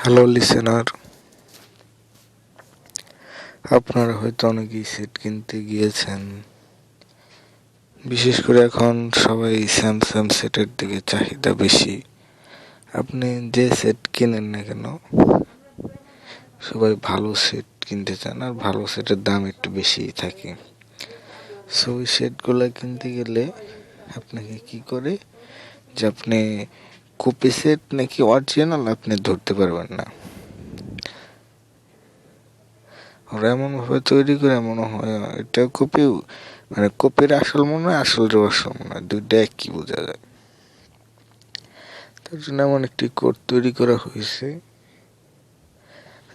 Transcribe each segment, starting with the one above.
Hello listener, আপনারা হয়তো অনেকেই সেট কিনতে গিয়েছেন। বিশেষ করে এখন সবাই স্যামসাং সেটের দিকে চাহিদা বেশি। আপনি যে সেট কিনেন না কেন, সবাই ভালো সেট কিনতে চান, আর ভালো সেটের দাম একটু বেশিই থাকে। সো ওই সেটগুলো কিনতে গেলে আপনাকে কি করে যে আপনি কপি সেট নাকি অরিজিনাল আপনি ধরতে পারবেন না। ওরা এমন ভাবে তৈরি করে মনে হয় এটা কপি, মানে কপির আসল মনে হয়, আসলের আসল মনে হয়, দুইটা একই বোঝা যায়। তার জন্য এমন একটি কোড তৈরি করা হয়েছে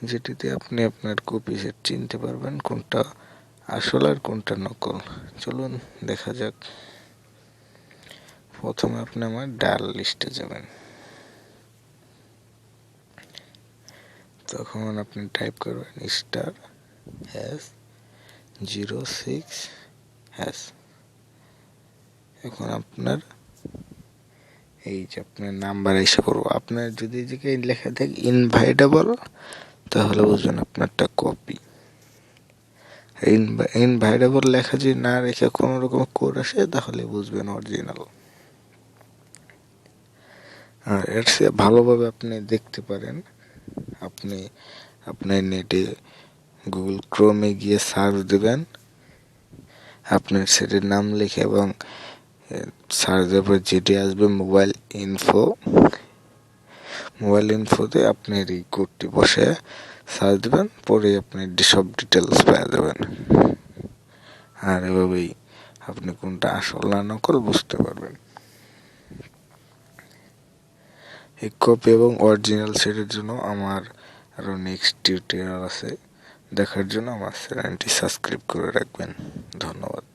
যেটিতে আপনি আপনার কপি সেট চিনতে পারবেন কোনটা আসল আর কোনটা নকল। চলুন দেখা যাক। প্রথমে আপনি আমার ডায়াল লিস্টে যাবেন, তখন আপনি টাইপ করবেন *##06#। এখন আপনার এই যে আপনার নাম্বার এসে পড়বো। আপনার যদি এদিকে লেখা থাকে ইনভাইটেবল, তাহলে বুঝবেন আপনারটা কপি। ইনভাইটেবল লেখা যদি না রেখে কোনো রকম কোড আসে, তাহলে বুঝবেন অরিজিনাল। আর এর চেয়ে ভালোভাবে আপনি দেখতে পারেন, আপনি আপনার নেটে গুগল ক্রোমে গিয়ে সার্চ দেবেন, আপনার সেটের নাম লিখে এবং সার্চ দেওয়ার পর যেটি আসবে মোবাইল ইনফোতে আপনার এই কোডটি বসে সার্চ দেবেন, পরে আপনি সব ডিটেলস পেয়ে যাবেন। আর এভাবেই আপনি কোনটা আসল না নকল বুঝতে পারবেন। এই কপি এবং অরিজিনাল সেটের জন্য আমার আরও নেক্সট টিউটোরিয়াল আছে, দেখার জন্য আমার চ্যানেলটি সাবস্ক্রাইব করে রাখবেন। ধন্যবাদ।